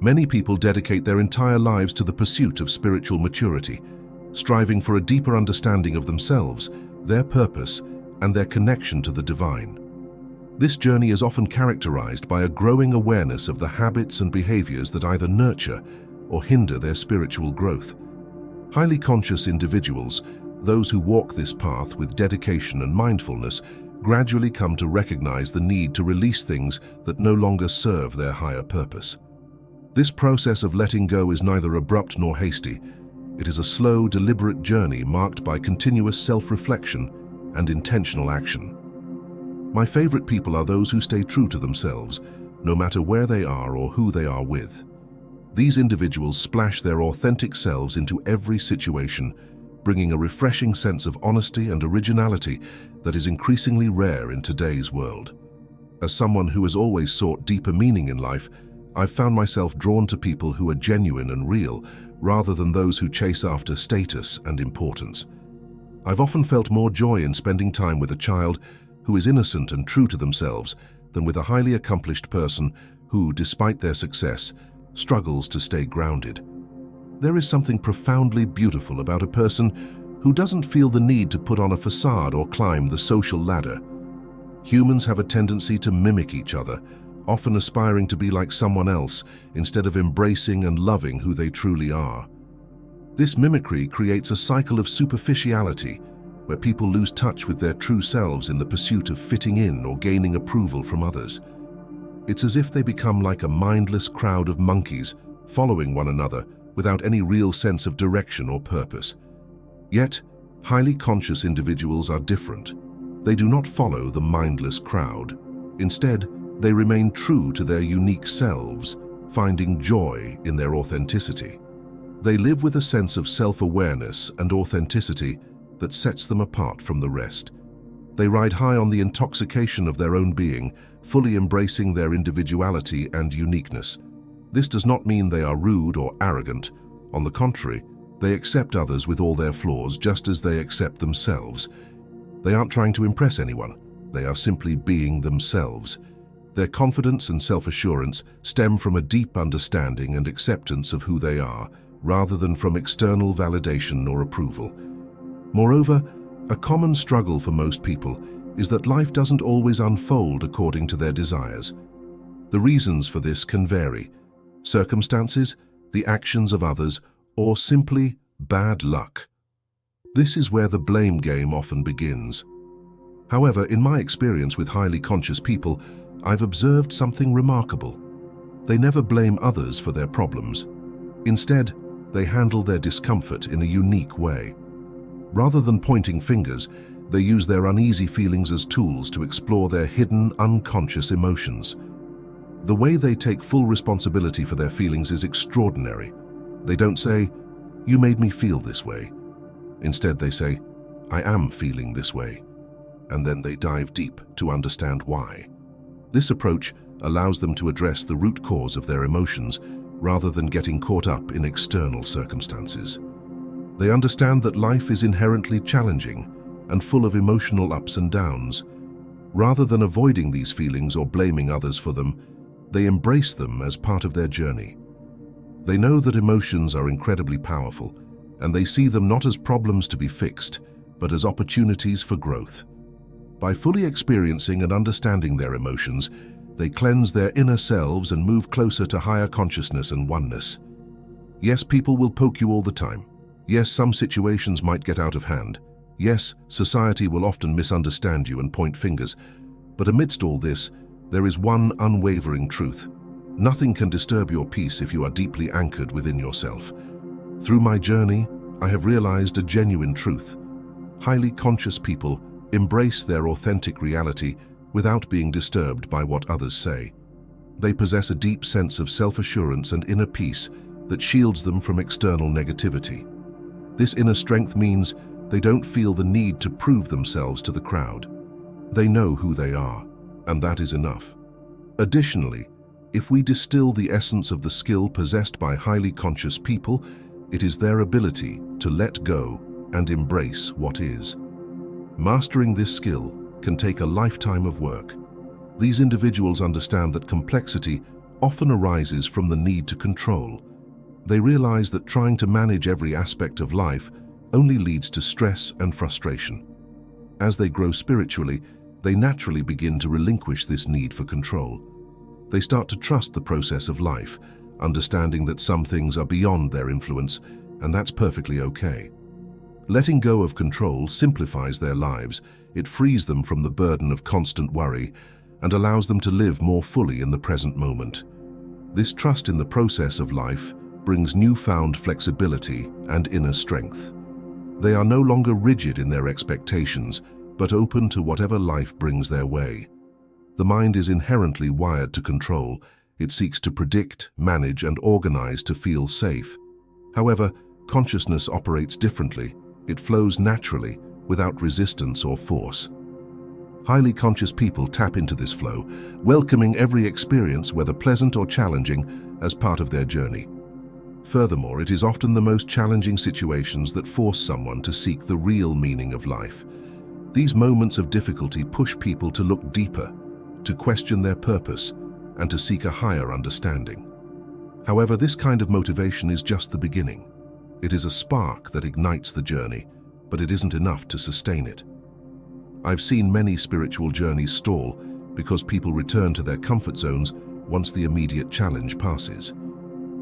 Many people dedicate their entire lives to the pursuit of spiritual maturity, striving for a deeper understanding of themselves, their purpose, and their connection to the divine. This journey is often characterized by a growing awareness of the habits and behaviors that either nurture or hinder their spiritual growth. Highly conscious individuals, those who walk this path with dedication and mindfulness, gradually come to recognize the need to release things that no longer serve their higher purpose. This process of letting go is neither abrupt nor hasty. It is a slow, deliberate journey marked by continuous self-reflection and intentional action. My favorite people are those who stay true to themselves, no matter where they are or who they are with. These individuals splash their authentic selves into every situation, bringing a refreshing sense of honesty and originality that is increasingly rare in today's world. As someone who has always sought deeper meaning in life, I've found myself drawn to people who are genuine and real, rather than those who chase after status and importance. I've often felt more joy in spending time with a child who is innocent and true to themselves than with a highly accomplished person who, despite their success, struggles to stay grounded. There is something profoundly beautiful about a person who doesn't feel the need to put on a facade or climb the social ladder. Humans have a tendency to mimic each other, often aspiring to be like someone else instead of embracing and loving who they truly are. This mimicry creates a cycle of superficiality, where people lose touch with their true selves in the pursuit of fitting in or gaining approval from others. It's as if they become like a mindless crowd of monkeys, following one another without any real sense of direction or purpose. Yet, highly conscious individuals are different. They do not follow the mindless crowd. Instead, they remain true to their unique selves, finding joy in their authenticity. They live with a sense of self-awareness and authenticity that sets them apart from the rest. They ride high on the intoxication of their own being, fully embracing their individuality and uniqueness. This does not mean they are rude or arrogant. On the contrary, they accept others with all their flaws just as they accept themselves. They aren't trying to impress anyone. They are simply being themselves. Their confidence and self-assurance stem from a deep understanding and acceptance of who they are, rather than from external validation or approval. Moreover, a common struggle for most people is that life doesn't always unfold according to their desires. The reasons for this can vary: circumstances, the actions of others, or simply bad luck. This is where the blame game often begins. However, in my experience with highly conscious people, I've observed something remarkable. They never blame others for their problems. Instead, they handle their discomfort in a unique way. Rather than pointing fingers, they use their uneasy feelings as tools to explore their hidden, unconscious emotions. The way they take full responsibility for their feelings is extraordinary. They don't say, "You made me feel this way." Instead, they say, "I am feeling this way." And then they dive deep to understand why. This approach allows them to address the root cause of their emotions rather than getting caught up in external circumstances. They understand that life is inherently challenging and full of emotional ups and downs. Rather than avoiding these feelings or blaming others for them, they embrace them as part of their journey. They know that emotions are incredibly powerful, and they see them not as problems to be fixed, but as opportunities for growth. By fully experiencing and understanding their emotions, they cleanse their inner selves and move closer to higher consciousness and oneness. Yes, people will poke you all the time. Yes, some situations might get out of hand. Yes, society will often misunderstand you and point fingers. But amidst all this, there is one unwavering truth. Nothing can disturb your peace if you are deeply anchored within yourself. Through my journey, I have realized a genuine truth. Highly conscious people embrace their authentic reality without being disturbed by what others say. They possess a deep sense of self-assurance and inner peace that shields them from external negativity. This inner strength means they don't feel the need to prove themselves to the crowd. They know who they are, and that is enough. Additionally, if we distill the essence of the skill possessed by highly conscious people, it is their ability to let go and embrace what is. Mastering this skill can take a lifetime of work. These individuals understand that complexity often arises from the need to control. They realize that trying to manage every aspect of life only leads to stress and frustration. As they grow spiritually, they naturally begin to relinquish this need for control. They start to trust the process of life, understanding that some things are beyond their influence, and that's perfectly okay. Letting go of control simplifies their lives. It frees them from the burden of constant worry and allows them to live more fully in the present moment. This trust in the process of life brings newfound flexibility and inner strength. They are no longer rigid in their expectations, but open to whatever life brings their way. The mind is inherently wired to control. It seeks to predict, manage, and organize to feel safe. However, consciousness operates differently. It flows naturally, without resistance or force. Highly conscious people tap into this flow, welcoming every experience, whether pleasant or challenging, as part of their journey. Furthermore, it is often the most challenging situations that force someone to seek the real meaning of life. These moments of difficulty push people to look deeper, to question their purpose, and to seek a higher understanding. However, this kind of motivation is just the beginning. It is a spark that ignites the journey, but it isn't enough to sustain it. I've seen many spiritual journeys stall because people return to their comfort zones once the immediate challenge passes.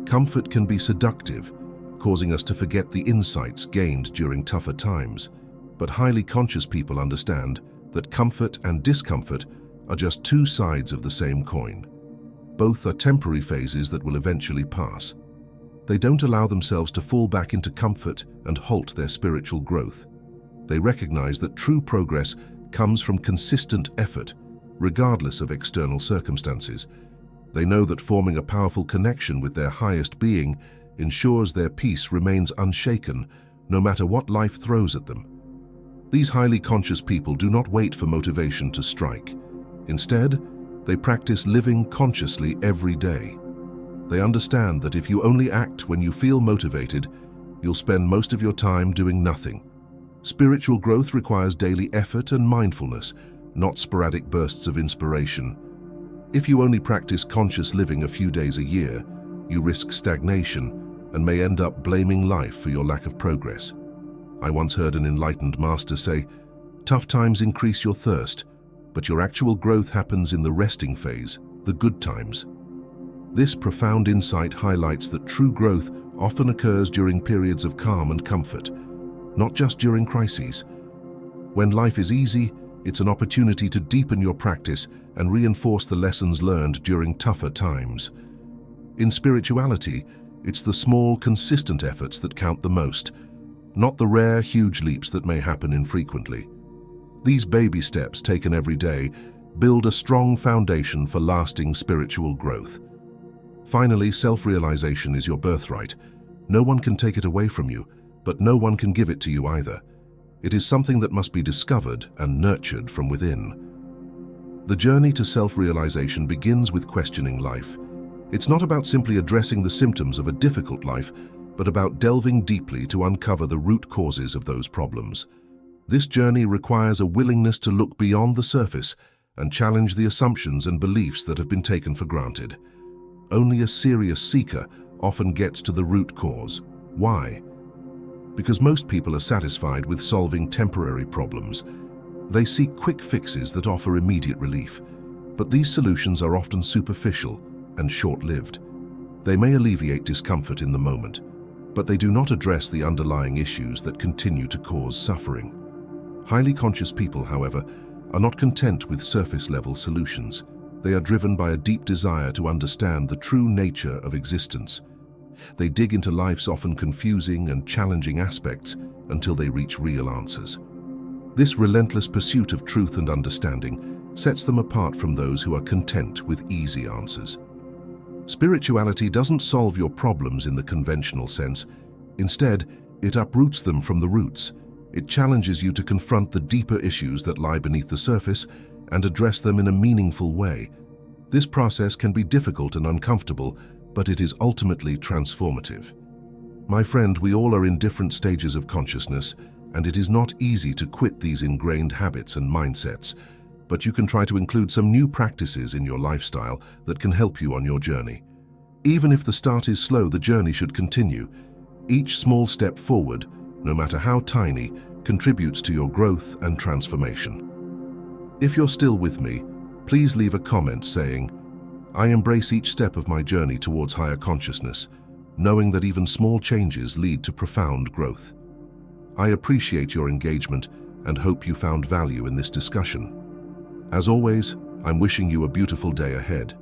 Comfort can be seductive, causing us to forget the insights gained during tougher times. But highly conscious people understand that comfort and discomfort are just two sides of the same coin. Both are temporary phases that will eventually pass. They don't allow themselves to fall back into comfort and halt their spiritual growth. They recognize that true progress comes from consistent effort, regardless of external circumstances. They know that forming a powerful connection with their highest being ensures their peace remains unshaken, no matter what life throws at them. These highly conscious people do not wait for motivation to strike. Instead, they practice living consciously every day. They understand that if you only act when you feel motivated, you'll spend most of your time doing nothing. Spiritual growth requires daily effort and mindfulness, not sporadic bursts of inspiration. If you only practice conscious living a few days a year, you risk stagnation and may end up blaming life for your lack of progress. I once heard an enlightened master say, "Tough times increase your thirst, but your actual growth happens in the resting phase, the good times." This profound insight highlights that true growth often occurs during periods of calm and comfort, not just during crises. When life is easy, it's an opportunity to deepen your practice and reinforce the lessons learned during tougher times. In spirituality, it's the small, consistent efforts that count the most, not the rare, huge leaps that may happen infrequently. These baby steps taken every day build a strong foundation for lasting spiritual growth. Finally, self-realization is your birthright. No one can take it away from you, but no one can give it to you either. It is something that must be discovered and nurtured from within. The journey to self-realization begins with questioning life. It's not about simply addressing the symptoms of a difficult life, but about delving deeply to uncover the root causes of those problems. This journey requires a willingness to look beyond the surface and challenge the assumptions and beliefs that have been taken for granted. Only a serious seeker often gets to the root cause. Why? Because most people are satisfied with solving temporary problems. They seek quick fixes that offer immediate relief, but these solutions are often superficial and short-lived. They may alleviate discomfort in the moment, but they do not address the underlying issues that continue to cause suffering. Highly conscious people, however, are not content with surface-level solutions. They are driven by a deep desire to understand the true nature of existence. They dig into life's often confusing and challenging aspects until they reach real answers. This relentless pursuit of truth and understanding sets them apart from those who are content with easy answers. Spirituality doesn't solve your problems in the conventional sense. Instead, it uproots them from the roots. It challenges you to confront the deeper issues that lie beneath the surface and address them in a meaningful way. This process can be difficult and uncomfortable, but it is ultimately transformative. My friend, we all are in different stages of consciousness, and it is not easy to quit these ingrained habits and mindsets. but you can try to include some new practices in your lifestyle that can help you on your journey. Even if the start is slow, the journey should continue. Each small step forward, no matter how tiny, contributes to your growth and transformation. If you're still with me, please leave a comment saying, "I embrace each step of my journey towards higher consciousness, knowing that even small changes lead to profound growth." I appreciate your engagement and hope you found value in this discussion. As always, I'm wishing you a beautiful day ahead.